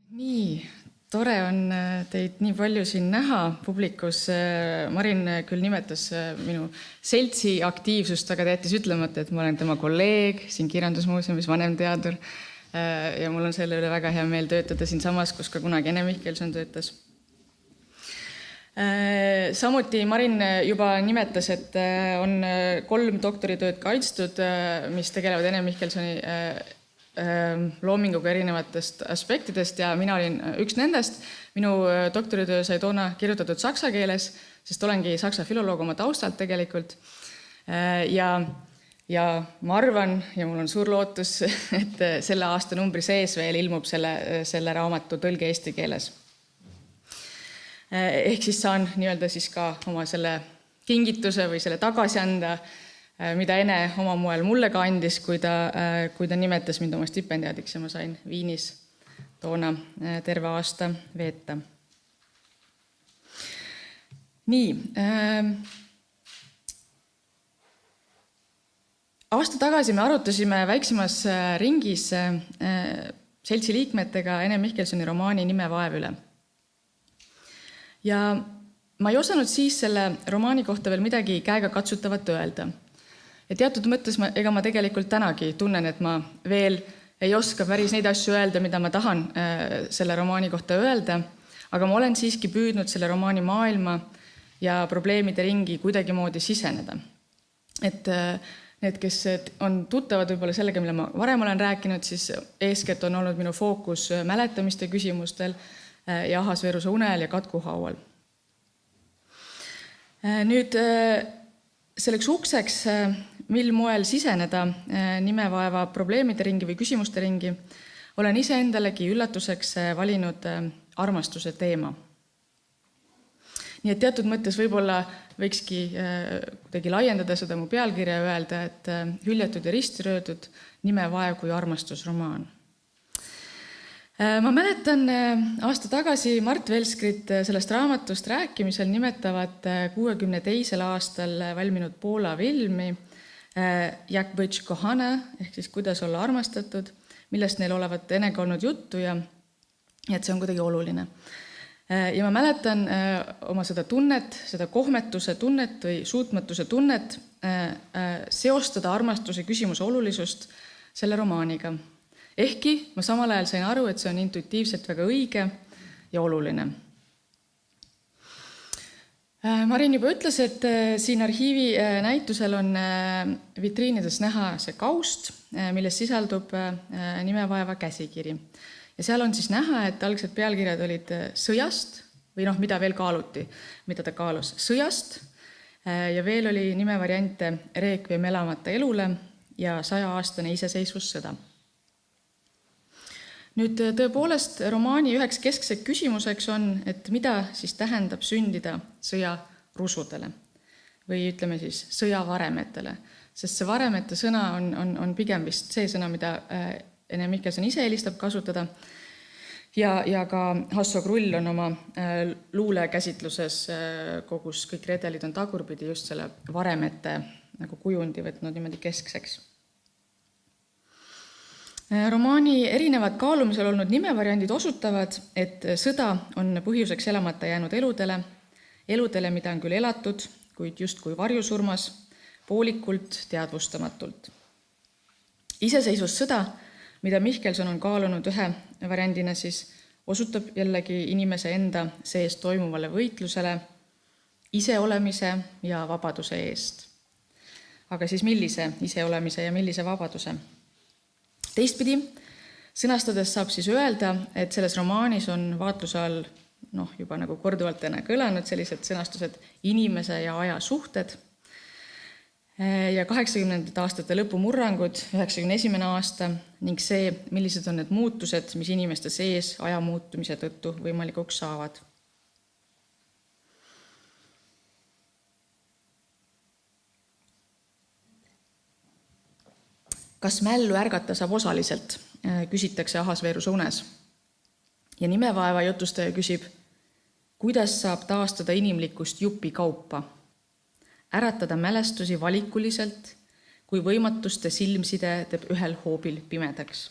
Nii, tore on teid nii palju siin näha publikus. Marin küll nimetas minu seltsi aktiivsust, aga ta jättis ütlemata, et ma olen tema kolleeg siin Kirjandusmuuseumis, vanemteadur. Ja mul on selle üle väga hea meel töötada siin samas, kus ka kunagi Ene Mihkelson töötas. Samuti Marin juba nimetas, et on 3 doktoritööd kaitstud, mis tegelevad Ene Mihkelsoni loominguga erinevatest aspektidest ja mina olin üks nendest. Minu doktoritöö sai toona kirjutatud saksa keeles, sest olengi saksa filoloog oma taustalt tegelikult. Ja ma arvan, ja mul on suur lootus, et selle aasta numbri sees veel ilmub selle raamatu tõlge eesti keeles. Ehk siis saan nii-öelda siis ka oma selle kingituse või selle tagasi anda, mida Ene oma moel mulle ka andis, kui ta nimetas mind oma stipendiaadiks ja ma sain Viinis toona terve aasta veeta. Nii. Aasta tagasi me arutasime väiksemas ringis seltsi liikmetega Ene Mihkelsoni romaani Nimevaev üle. Ja ma ei osanud siis selle romaani kohta veel midagi käega katsutavat öelda. Ja teatud mõttes ega ma tegelikult tänagi tunnen, et ma veel ei oska päris neid asju öelda, mida ma tahan selle romaani kohta öelda, aga ma olen siiski püüdnud selle romaani maailma ja probleemide ringi kuidagi moodi siseneda. Et need, kes on tuttavad võib-olla sellega, mille ma varem olen rääkinud, siis eeskätt on olnud minu fookus mäletamiste küsimustel ja Ahasveeruse unel ja katkuhaual. Nüüd selleks ukseks, mil moel siseneda Nimevaeva probleemide ringi või küsimuste ringi, olen iseendalegi üllatuseks valinud armastuse teema. Nii et teatud mõttes võib-olla võikski kuidagi laiendada seda mu pealkirja ja öelda, et hüljatud ja ristiröödud Nimevaev kui armastusromaan. Ma mäletan aasta tagasi Mart Velskrit sellest raamatust rääkimisel nimetavat 62. aastal valminud Poola filmi Jak być kochana, ehk siis kuidas olla armastatud, millest neil olevat Enega olnud juttu ja et see on kuidagi oluline. Ja ma mäletan oma seda tunnet, seda kohmetuse tunnet või suutmatuse tunnet seostada armastuse küsimuse olulisust selle romaaniga. Ehkki ma samal ajal sain aru, et see on intuitiivselt väga õige ja oluline. Marin juba ütles, et siin arhiivi näitusel on vitriinides näha see kaust, milles sisaldub Nimevaeva käsikiri. Ja seal on siis näha, et algsed pealkirjad olid sõjast, või mida veel kaaluti, mida ta kaalus, sõjast, ja veel oli nimevariante Reekviem elamata elule ja 100-aastane iseseisvussõda. Nüüd tõepoolest romaani üheks keskseks küsimuseks on, et mida siis tähendab sündida sõjarusudele või ütleme siis sõjavaremetele, sest see varemete sõna on pigem vist see sõna, mida Ene Mihkelson ise eelistab kasutada ja ka Hasso Krull on oma luulekäsitluses, kogus kõik redelid on tagurpidi just selle varemete nagu kujundi võtnud niimoodi keskseks. Romaani erinevad kaalumisel olnud nimevariandid osutavad, et sõda on põhjuseks elamata jäänud eludele, mida on küll elatud, kuid justkui varjusurmas, poolikult, teadvustamatult. Iseseisvussõda, mida Mihkelson on kaalunud ühe variandina, siis osutab jällegi inimese enda sees toimuvale võitlusele, iseolemise ja vabaduse eest. Aga siis millise iseolemise ja millise vabaduse? Teistpidi, sõnastades saab siis öelda, et selles romaanis on vaatluse all juba nagu korduvalt enne kõlanud sellised sõnastused inimese ja aja suhted ja 80. aastate lõpu murrangud, 91. aasta ning see, millised on need muutused, mis inimeste sees aja muutumise tõttu võimalikuks saavad. Kas mällu ärgata saab osaliselt, küsitakse Ahasveeruse unes. Ja Nimevaeva jutustaja küsib, kuidas saab taastada inimlikkust jupi kaupa, äratada mälestusi valikuliselt, kui võimatuste silmside teeb ühel hoobil pimedaks.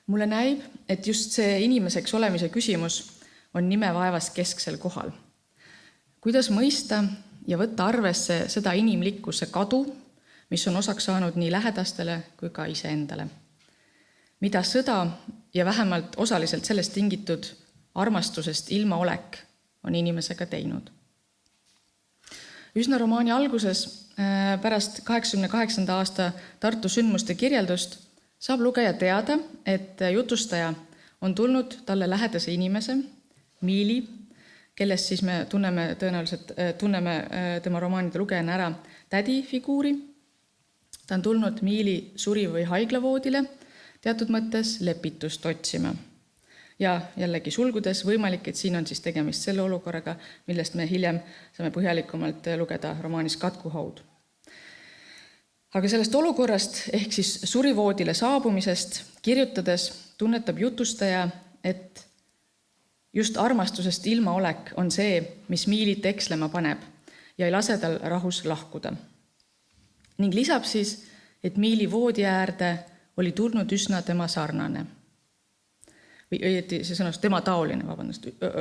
Mulle näib, et just see inimeseks olemise küsimus on nimevaevas kesksel kohal. Kuidas mõista ja võtta arvesse seda inimlikkuse kadu, mis on osaks saanud nii lähedastele kui ka iseendale? Mida sõda ja vähemalt osaliselt sellest tingitud armastusest ilmaolek on inimesega teinud? Üsna romaani alguses, pärast 88. aasta Tartu sündmuste kirjeldust, saab lugeja teada, et jutustaja on tulnud talle lähedase inimese, Miili, kellest siis me tunneme tema romaanide lugejana ära tädi figuuri. Ta on tulnud Miili suri- või haiglavoodile teatud mõttes lepitust otsima. Ja jällegi sulgudes võimalik, et siin on siis tegemist selle olukorraga, millest me hiljem saame põhjalikumalt lugeda romaanis Katkuhaud. Aga sellest olukorrast ehk siis surivoodile saabumisest kirjutades tunnetab jutustaja, et just armastusest ilmaolek on see, mis Miilit ekslema paneb ja ei lase tal rahus lahkuda. Ning lisab siis, et Miili voodi äärde oli tulnud üsna tema sarnane. Või õieti see sõnast tema taoline,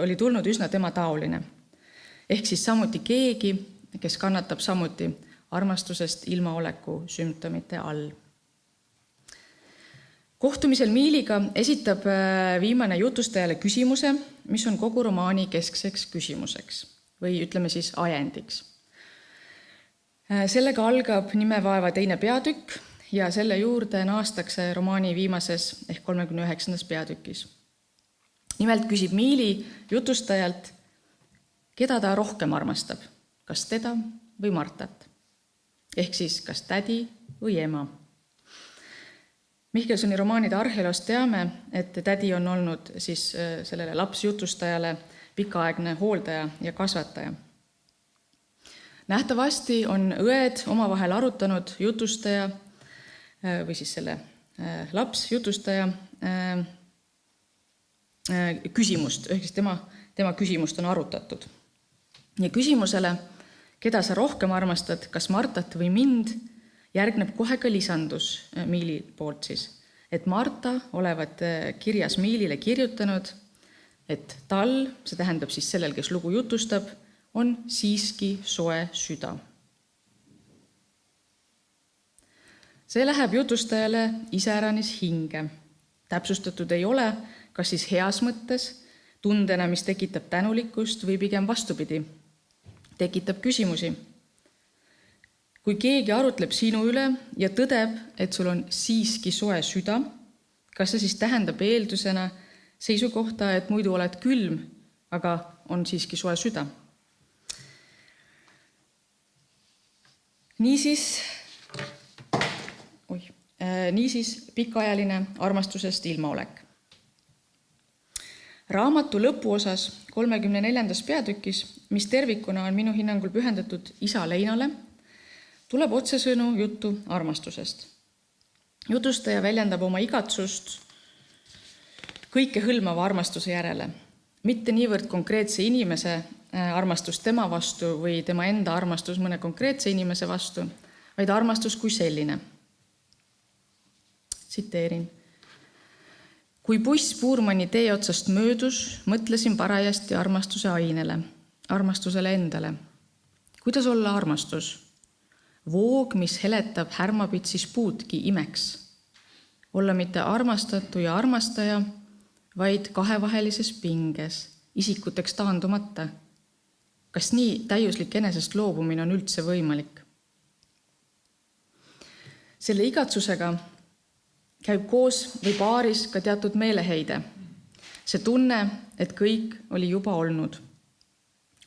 oli tulnud üsna tema taoline. Ehk siis samuti keegi, kes kannatab samuti armastusest ilmaoleku sümptomite all. Kohtumisel Miiliga esitab viimane jutustajale küsimuse, mis on kogu romaani keskseks küsimuseks või ütleme siis ajendiks. Sellega algab nimevaeva teine peatükk ja selle juurde naastakse romaani viimases ehk 39. peatükis. Nimelt küsib Miili jutustajalt, keda ta rohkem armastab, kas teda või Martat, ehk siis kas tädi või ema. Mihkelsoni romaanide arheoloost teame, et tädi on olnud siis sellele lapsjutustajale pikaaegne hooldaja ja kasvataja. Nähtavasti on õed omavahel arutanud jutustaja või siis selle lapsjutustaja küsimust, ehk siis tema küsimust on arutatud. Ja küsimusele, keda sa rohkem armastad, kas Martat või mind, järgneb kohe ka lisandus Miili poolt siis, et Marta olevat kirjas Miilile kirjutanud, et tal, see tähendab siis sellel, kes lugu jutustab, on siiski soe süda. See läheb jutustajale iseäranis hinge. Täpsustatud ei ole, kas siis heas mõttes, tundena, mis tekitab tänulikkust või pigem vastupidi, tekitab küsimusi. Kui keegi arutleb sinu üle ja tõdeb, et sul on siiski soe süda, kas see siis tähendab eeldusena seisukohta, et muidu oled külm, aga on siiski soe süda? Niisiis pikaajaline armastusest ilmaolek. Raamatu lõpuosas 34. peatükis, mis tervikuna on minu hinnangul pühendatud isa Leinale, tuleb otsesõnu juttu armastusest. Jutustaja väljendab oma igatsust kõikehõlmava armastuse järele, mitte niivõrd konkreetse inimese armastus tema vastu või tema enda armastus mõne konkreetse inimese vastu, vaid armastus kui selline. Tsiteerin. Kui buss Puurmanni tee otsast möödus, mõtlesin parajasti armastuse ainele, armastusele endale. Kuidas olla armastus? Voog, mis heletab härmapitsis puudki imeks. Olla mitte armastatu ja armastaja, vaid kahevahelises pinges, isikuteks taandumata. Kas nii täiuslik enesest loobumine on üldse võimalik? Selle igatsusega käib koos või paaris ka teatud meeleheide. See tunne, et kõik oli juba olnud.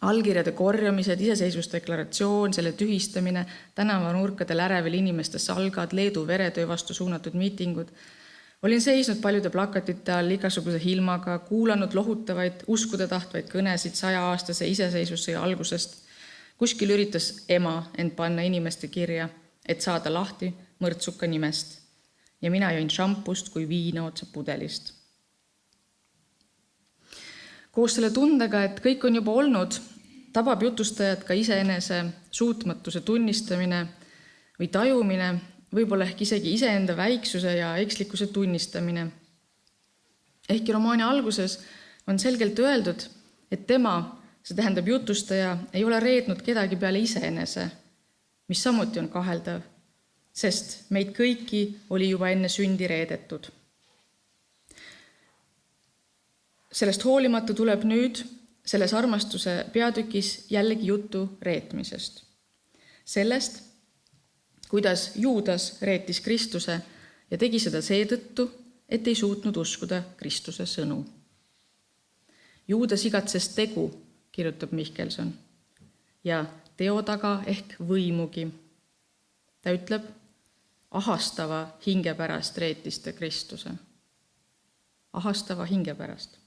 Allkirjade korjamised, iseseisvusdeklaratsioon, selle tühistamine, tänavanurkadel ärevil inimeste salgad, Leedu veretöö vastu suunatud miitingud. Olin seisnud paljude plakatite all igasuguse hilmaga, kuulanud lohutavaid, uskuda tahtvaid kõnesid 100-aastase iseseisvussõja algusest. Kuskil üritas ema end panna inimeste kirja, et saada lahti mõrtsuka nimest. Ja mina jõin šampust kui viina otsa pudelist. Koos selle tundega, et kõik on juba olnud, tabab jutustajad ka iseenese suutmatuse tunnistamine või tajumine, võib-olla ehk isegi iseenda väiksuse ja ekslikkuse tunnistamine. Ehkki romaani alguses on selgelt öeldud, et tema, see tähendab jutustaja, ei ole reetnud kedagi peale iseenese, mis samuti on kaheldav, sest meid kõiki oli juba enne sündi reedetud. Sellest hoolimata tuleb nüüd selles armastuse peatükis jällegi juttu reetmisest. Sellest, kuidas Juudas reetis Kristuse ja tegi seda seetõttu, et ei suutnud uskuda Kristuse sõnu. Juudas igatses tegu, kirjutab Mihkelson, ja teo taga ehk võimugi. Ta ütleb, ahastava hinge pärast reetis ta Kristuse. Ahastava hinge pärast.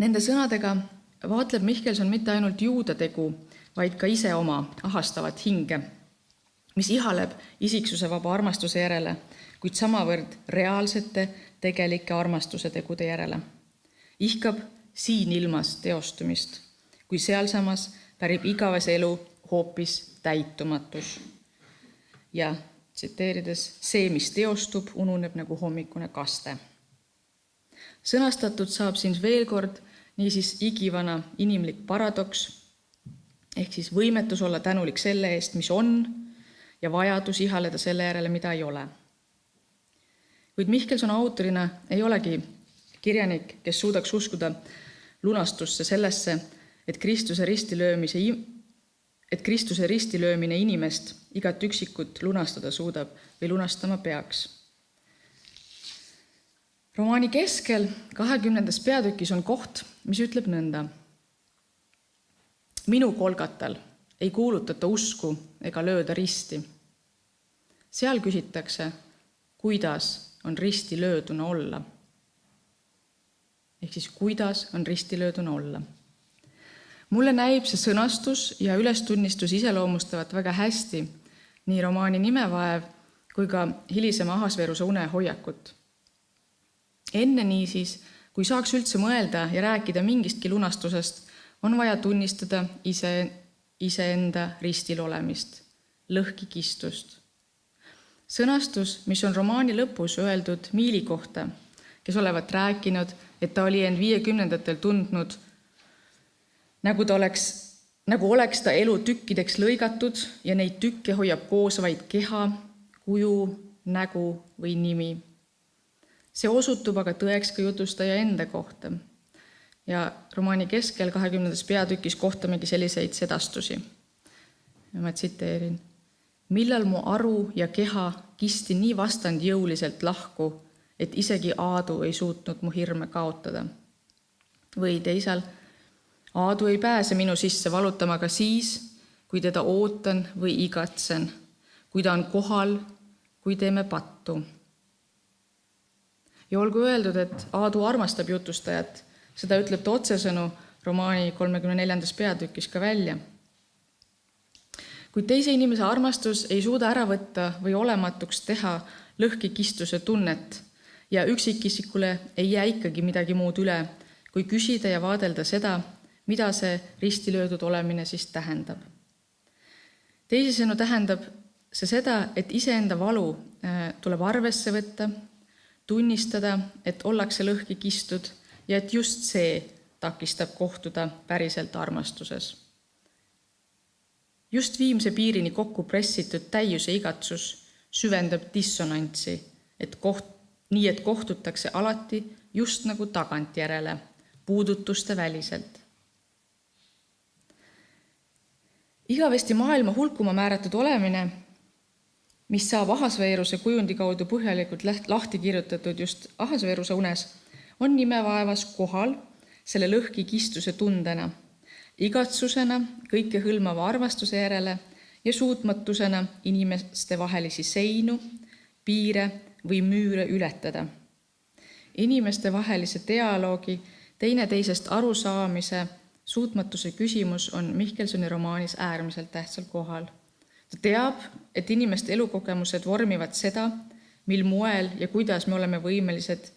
Nende sõnadega vaatleb Mihkelson mitte ainult Juuda tegu, vaid ka ise oma ahastavat hinge, mis ihaleb isiksuse vaba armastuse järele, kuid samavõrd reaalsete tegelike armastuse tegude järele. Ihkab siin ilmas teostumist, kui sealsamas pärib igavese elu hoopis täitumatus. Ja tsiteerides, see, mis teostub, ununeb nagu hommikune kaste. Sõnastatud saab siin veel kord niisiis igivana inimlik paradoks, ehk siis võimetus olla tänulik selle eest, mis on, ja vajadus ihaleda selle järele, mida ei ole. Kuid Mihkelson autorina ei olegi kirjanik, kes suudaks uskuda lunastusse sellesse, et Kristuse ristilöömine inimest igat üksikut lunastada suudab või lunastama peaks. Romaani keskel 20. peatükis on koht, mis ütleb nõnda. Minu kolgatal ei kuulutata usku ega lööda risti. Seal küsitakse, kuidas on risti lööduna olla. Ehk siis, kuidas on risti lööduna olla. Mulle näib see sõnastus ja ülestunnistus iseloomustavat väga hästi nii romaani nimevaev kui ka hilisema Ahasveruse une hoiakut. Enne niisiis, kui saaks üldse mõelda ja rääkida mingistki lunastusest, on vaja tunnistada iseenda ristil olemist, lõhkikistust. Sõnastus, mis on romaani lõpus öeldud Miili kohta, kes olevat rääkinud, et ta oli end 50-ndatel tundnud, nagu oleks ta elu tükkideks lõigatud ja neid tükke hoiab koos vaid keha, kuju, nägu või nimi. See osutub aga tõeks ka jutustaja enda kohta. Ja romaani keskel 20. peatükis kohtamegi selliseid sedastusi. Ja ma tsiteerin. Millal mu aru ja keha kisti nii vastand jõuliselt lahku, et isegi Aadu ei suutnud mu hirme kaotada. Või teisal, Aadu ei pääse minu sisse valutama ka siis, kui teda ootan või igatsen, kui ta on kohal, kui teeme pattu. Ja olgu öeldud, et Aadu armastab jutustajat, seda ütleb ta otsesõnu romaani 34. peatükis ka välja. Kuid teise inimese armastus ei suuda ära võtta või olematuks teha lõhkikistuse tunnet ja üksikisikule ei jää ikkagi midagi muud üle, kui küsida ja vaadelda seda, mida see ristilöödud olemine siis tähendab. Teisisõnu tähendab see seda, et iseenda valu tuleb arvesse võtta, tunnistada, et ollakse lõhki kistud ja et just see takistab kohtuda päriselt armastuses. Just viimse piirini kokku pressitud täiuse igatsus süvendab dissonantsi, nii et kohtutakse alati just nagu tagantjärele, puudutuste väliselt. Igavesti maailma hulkuma määratud olemine, mis saab Ahasveruse kujundi kaudu põhjalikult lahti kirjutatud just Ahasveruse unes, on nimevaevas kohal selle lõhkikistuse tundena, igatsusena kõikehõlmava armastuse järele ja suutmatusena inimeste vahelisi seinu, piire või müüre ületada. Inimeste vahelise dialoogi, teineteisest arusaamise, suutmatuse küsimus on Mihkelsoni romaanis äärmiselt tähtsal kohal. Ta teab, et inimeste elukogemused vormivad seda, mil moel ja kuidas me oleme võimelised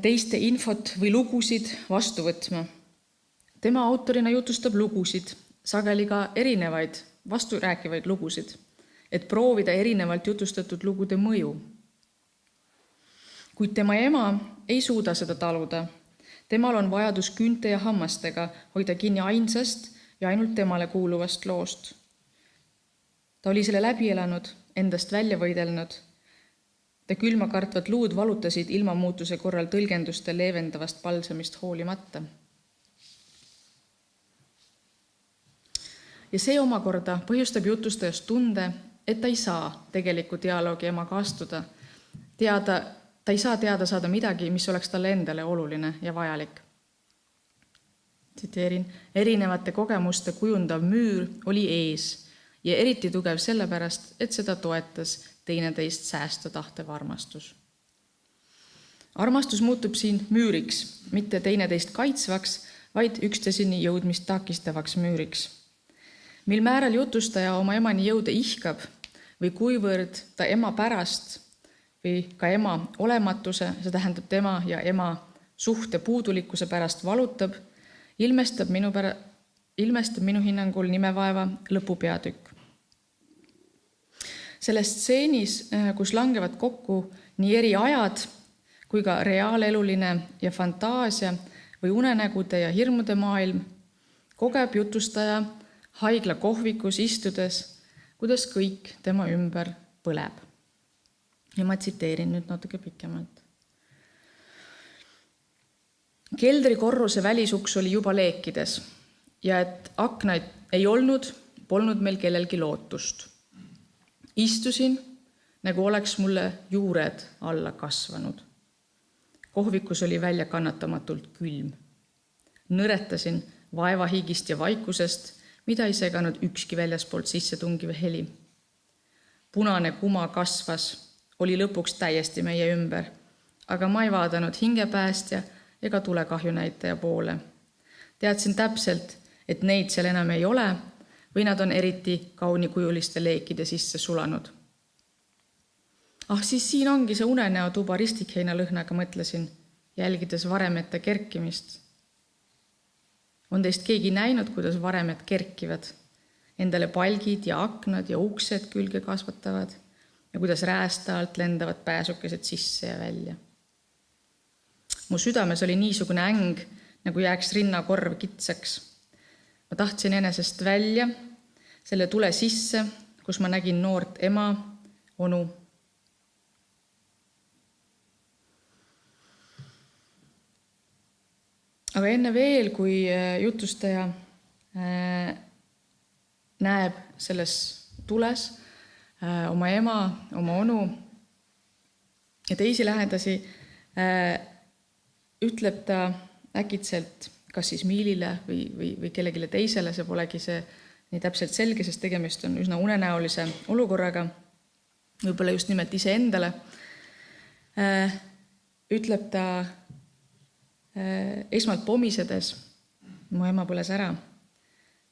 teiste infot või lugusid vastu võtma. Tema autorina jutustab lugusid, sageli ka erinevaid vasturääkivaid lugusid, et proovida erinevalt jutustatud lugude mõju. Kuid tema ema ei suuda seda taluda. Temal on vajadus küünte ja hammastega hoida kinni ainsast ja ainult temale kuuluvast loost. Ta oli selle läbi elanud, endast välja võidelnud. Ta külma kartvad luud valutasid ilmamuutuse korral tõlgenduste leevendavast palsamist hoolimata. Ja see omakorda põhjustab jutustajast tunde, et ta ei saa tegelikku dialoogi emaga astuda. Ta ei saa teada saada midagi, mis oleks talle endale oluline ja vajalik. Tsiteerin, erinevate kogemuste kujundav müür oli ees ja eriti tugev sellepärast, et seda toetas teineteist säästa tahtav armastus. Armastus muutub siin müüriks, mitte teineteist kaitsvaks, vaid üksteiseni jõudmist takistavaks müüriks. Mil määral jutustaja oma emani jõude ihkab või kuivõrd ta ema pärast või ka ema olematuse, see tähendab tema ja ema suhte puudulikkuse pärast valutab, ilmestab minu hinnangul nimevaeva lõpupeatükk. Selles stseenis, kus langevad kokku nii eri ajad kui ka reaaleluline ja fantaasia või unenägude ja hirmude maailm, kogeb jutustaja haigla kohvikus istudes, kuidas kõik tema ümber põleb. Ja ma tsiteerin nüüd natuke pikemalt. Keldri korruse välisuks oli juba leekides ja et aknaid ei olnud, polnud meil kellelgi lootust. Istusin, nagu oleks mulle juured alla kasvanud. Kohvikus oli välja kannatamatult külm. Nõretasin vaevahigist ja vaikusest, mida ei seganud ükski väljaspoolt sisse tungiv heli. Punane kuma kasvas, oli lõpuks täiesti meie ümber, aga ma ei vaadanud hingepäästja ega tulekahjunäitaja poole. Teadsin täpselt, et neid seal enam ei ole või nad on eriti kaunikujuliste leekide sisse sulanud. Siis siin ongi see unenäotuba ristikheina lõhnaga, mõtlesin, jälgides varemete kerkimist. On teist keegi näinud, kuidas varemed kerkivad? Endale palgid ja aknad ja uksed külge kasvatavad ja kuidas räästa alt lendavad pääsukesed sisse ja välja. Mu südames oli niisugune äng, nagu jääks rinnakorv kitsaks. Ma tahtsin enesest välja, selle tule sisse, kus ma nägin noort ema, onu. Aga enne veel, kui jutustaja näeb selles tules oma ema, oma onu ja teisi lähedasi, ütleb ta äkitselt kas siis Miilile või kellegile teisele, see polegi see nii täpselt selge, sest tegemist on üsna unenäolise olukorraga, võib-olla just nimelt iseendale, ütleb ta esmalt pomisedes, mu ema põles ära,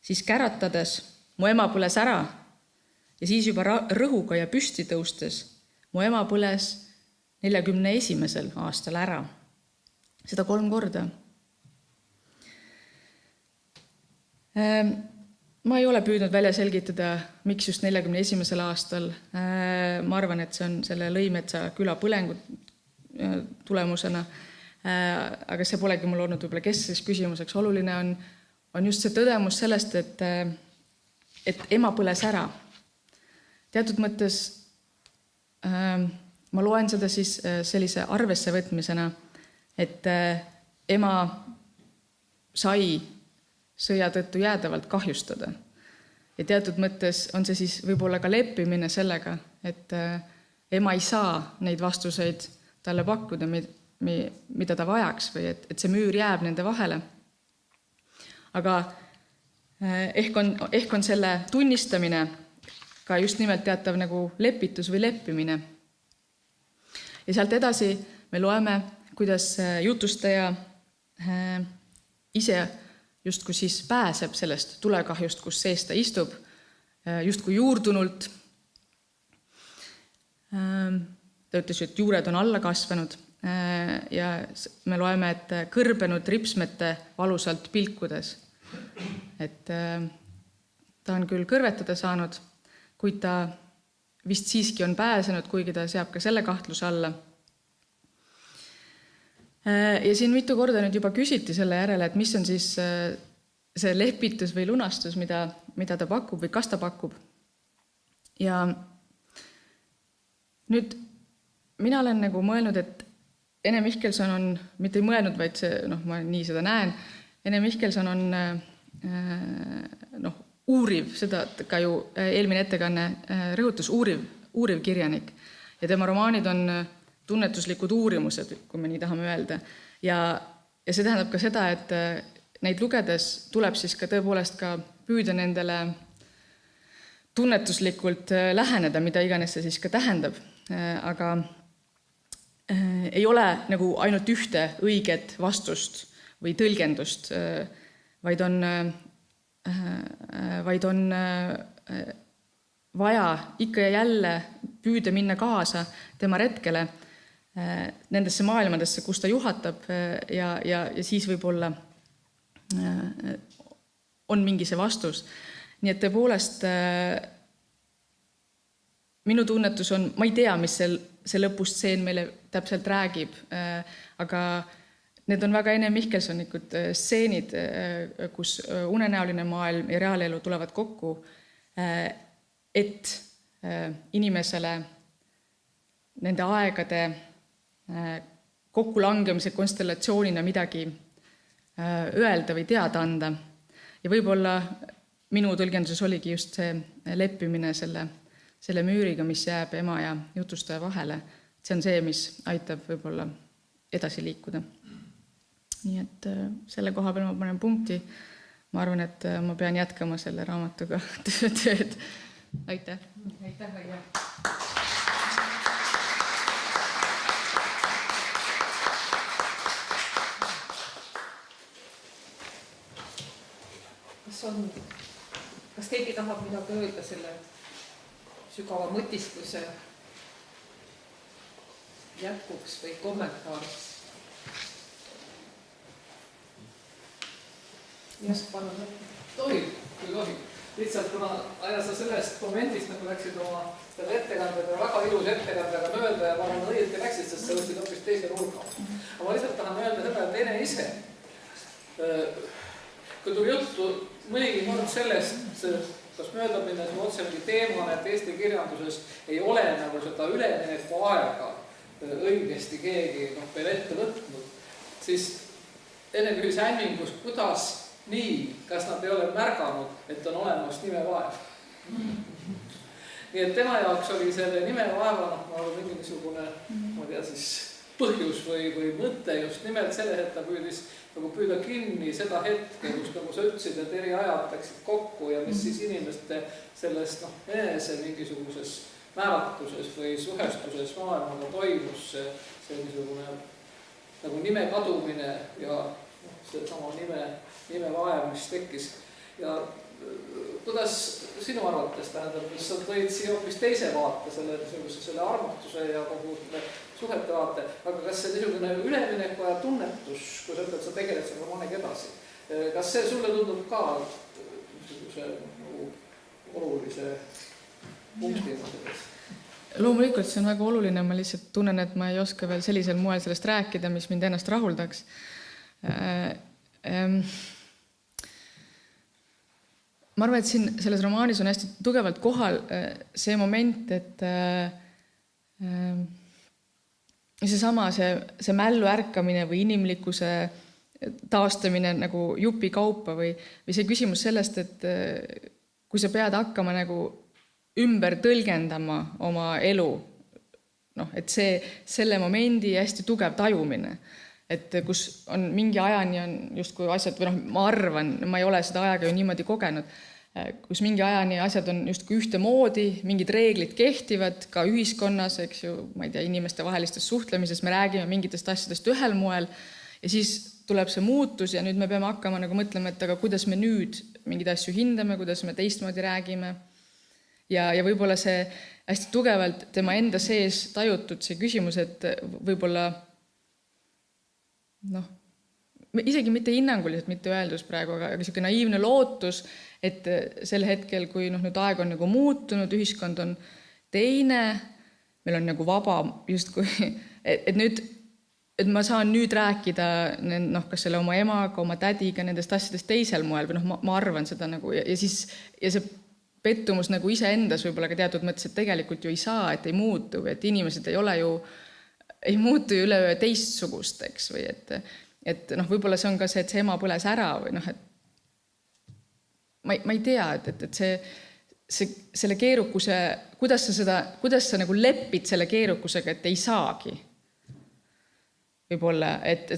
siis käratades, mu ema põles ära ja siis juba rõhuga ja püsti tõustes, mu ema põles 41. aastal ära. Seda 3 korda. Ma ei ole püüdnud välja selgitada, miks just 41. aastal. Ma arvan, et see on selle Lõimetsa küla põlengu tulemusena, aga see polegi mul olnud võib-olla keskseks küsimuseks. Oluline on just see tõdemus sellest, et ema põles ära. Teatud mõttes ma loen seda siis sellise arvesse võtmisena, et ema sai sõja tõttu jäädavalt kahjustada. Ja teatud mõttes on see siis võib-olla ka leppimine sellega, et ema ei saa neid vastuseid talle pakkuda, mida ta vajaks või et see müür jääb nende vahele. Aga ehk on selle tunnistamine ka just nimelt teatav nagu lepitus või leppimine. Ja sealt edasi me loeme, kuidas jutustaja ise justkui siis pääseb sellest tulekahjust, kus sees ta istub, justkui juurdunult. Ta ütles, et juured on alla kasvanud ja me loeme, et kõrbenud ripsmete valusalt pilkudes. Et ta on küll kõrvetada saanud, kuid ta vist siiski on pääsenud, kuigi ta seab ka selle kahtluse alla. Ja siin mitu korda nüüd juba küsiti selle järele, et mis on siis see lepitus või lunastus, mida ta pakub või kas ta pakub. Ja nüüd mina olen nagu mõelnud, et Ene Mihkelson on, mitte ei mõelnud, vaid see, ma nii seda näen, Ene Mihkelson on uuriv, seda ka ju eelmine ettekanne rõhutas, uuriv kirjanik. Ja tema romaanid on tunnetuslikud uurimused, kui me nii tahame öelda. Ja see tähendab ka seda, et neid lugedes tuleb siis ka tõepoolest ka püüda nendele tunnetuslikult läheneda, mida iganes see siis ka tähendab. Aga ei ole nagu ainult ühte õiget vastust või tõlgendust, vaid on vaja ikka ja jälle püüda minna kaasa tema retkele nendesse maailmadesse, kus ta juhatab ja siis võib-olla on mingi see vastus. Nii et tõepoolest minu tunnetus on, ma ei tea, mis see lõpustseen meile täpselt räägib, aga need on väga Ene Mihkelsonikud stseenid, kus unenäoline maailm ja reaalelu tulevad kokku, et inimesele nende aegade kokkulangemise konstellatsioonina midagi öelda või teada anda. Ja võib-olla minu tõlgenduses oligi just see leppimine selle müüriga, mis jääb ema ja jutustaja vahele. See on see, mis aitab võib-olla edasi liikuda. Nii et selle koha peal ma panen punkti. Ma arvan, et ma pean jätkama selle raamatuga tööd. Aitäh! Aitäh, Aija! Kas keegi tahab midagi öelda selle sügava mõtiskluse jätkuks või kommentaariks? Jah, palun. Tohib, kui tohib. Lihtsalt kuna aja sa sellest momendist nagu läksid oma selle ettekandega, väga ilus ettekandega mööda ja ma olen õieti läksid, sest sa võtsid hoopis teise nurga. Aga ma lihtsalt tahan öelda seda, et Ene ise, kui tuli juttu mõnigi kord sellest, kas mööda minnes või otse mingi teemane, et Eesti kirjanduses ei ole nagu seda ülemineku aega õigesti keegi veel ette võtnud, siis Ene küsis hämmingus, kuidas nii, kas nad ei ole märganud, et on olemas nimevaev. Nii et tema jaoks oli selle nimevaeva mingisugune, ma tea siis, põhjus või mõte just nimelt selles, et ta püüdis nagu püüda kinni seda hetke, kus nagu sa ütlesid, et eri ajad läksid kokku ja mis siis inimeste sellest enese mingisuguses määratluses või suhestuses maailmaga toimus see niisugune nagu nime kadumine ja see sama nimevaev, mis tekkis. Ja kuidas sinu arvates tähendab, mis sa tõid siia hoopis teise vaate, selle armastuse ja kogu suhete vaate, aga kas see niisugune ülemineku ja tunnetus, kui sa ütled, sa tegeled selle romaaniga edasi, kas see sulle tundub ka niisuguse olulise punktina selles? Loomulikult see on väga oluline, ma lihtsalt tunnen, et ma ei oska veel sellisel moel sellest rääkida, mis mind ennast rahuldaks. Ma arvan, et siin selles romaanis on hästi tugevalt kohal see moment, et see mällu ärkamine või inimlikkuse taastamine nagu jupi kaupa või see küsimus sellest, et kui sa pead hakkama nagu ümber tõlgendama oma elu, et selle momendi hästi tugev tajumine, et kus on mingi ajani on justkui asjad, või ma arvan, ma ei ole seda ajaga ju niimoodi kogenud, kus mingi ajani asjad on justkui ühtemoodi, mingid reeglid kehtivad ka ühiskonnas, eks ju, ma ei tea, inimeste vahelistes suhtlemises, me räägime mingitest asjadest ühel moel ja siis tuleb see muutus ja nüüd me peame hakkama nagu mõtlema, et aga kuidas me nüüd mingeid asju hindame, kuidas me teistmoodi räägime. Ja võib-olla see hästi tugevalt tema enda sees tajutud see küsimus, et võib-olla isegi mitte hinnanguliselt, mitte öeldus praegu, aga niisugune naiivne lootus, et sel hetkel, kui nüüd aeg on nagu muutunud, ühiskond on teine, meil on nagu vaba justkui, et nüüd, et ma saan nüüd rääkida kas selle oma emaga, oma tädiga nendest asjadest teisel moel või ma arvan seda nagu ja see pettumus nagu iseendas võib-olla ka teatud mõttes, et tegelikult ju ei saa, et ei muutu või et inimesed ei muutu ju üleöö teistsugusteks või et võib-olla see on ka see, et see ema põles ära või et ma ei tea, et selle keerukuse, kuidas sa nagu lepid selle keerukusega, et ei saagi võib-olla, et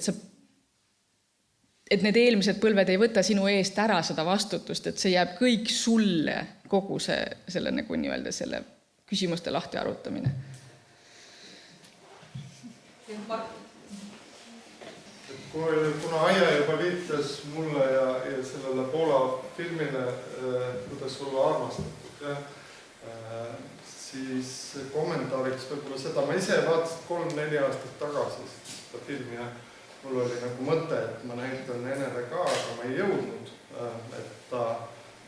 need eelmised põlved ei võta sinu eest ära seda vastutust, et see jääb kõik sulle, kogu selle nagu nii-öelda selle küsimuste lahti arutamine. Kuna Aija juba viitas mulle ja sellele Poola filmile, kuidas olla armastatud, siis kommentaariks võib-olla seda, ma ise vaatasin 3-4 aastat tagasi seda filmi ja mul oli nagu mõte, et ma näitan Enele ka, aga ma ei jõudnud, et ta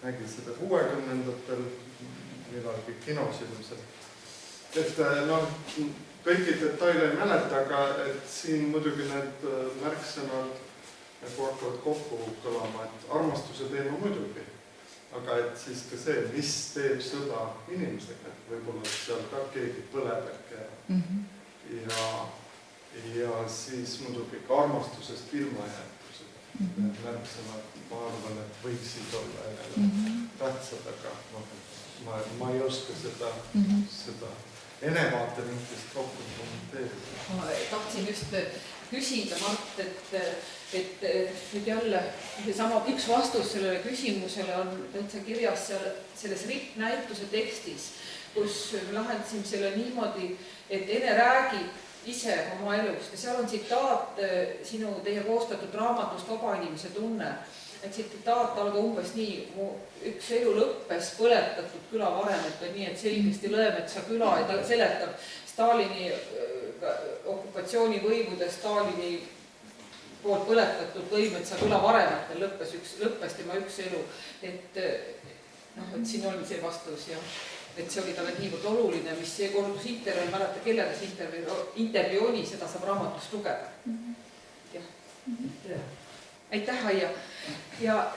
nägi seda 60-ndatel millalgi kinos ilmselt. Et kõiki detaile ei mäleta, aga et siin muidugi need märksõnad nagu hakkavad kokku kõlama, et armastuse teema muidugi, aga et siis ka see, mis teeb sõda inimesega, et võib-olla seal ka keegi põleb äkki ja siis muidugi ka armastusest ilmajäetused. Märksõnad, ma arvan, et võiksid olla tähtsad, aga ma ei oska seda Ene vaatevinklist rohkem kommenteerida. Ma tahtsin just küsida, Mart, et nüüd jälle üks vastus sellele küsimusele on täitsa kirjas selles näituse tekstis, kus me lahendasime selle niimoodi, et Ene räägib ise oma elust ja seal on tsitaat teie koostatud raamatust Vaba inimese tunne. Et tsitaat alga umbes nii, mu üks elu lõppes põletatud külavaremet või nii, et selgesti Lõemetsa küla ja ta seletab Stalini okupatsioonivõimude Stalini poolt põletatud Lõemetsa külavaremetel lõppes tema üks elu. Et siin oli see vastus ja et see oli talle niivõrd oluline, mis see kordus intervjuul, mäleta kelledes intervjuuni, seda saab raamatust lugeda. Aitäh, Aija. Ja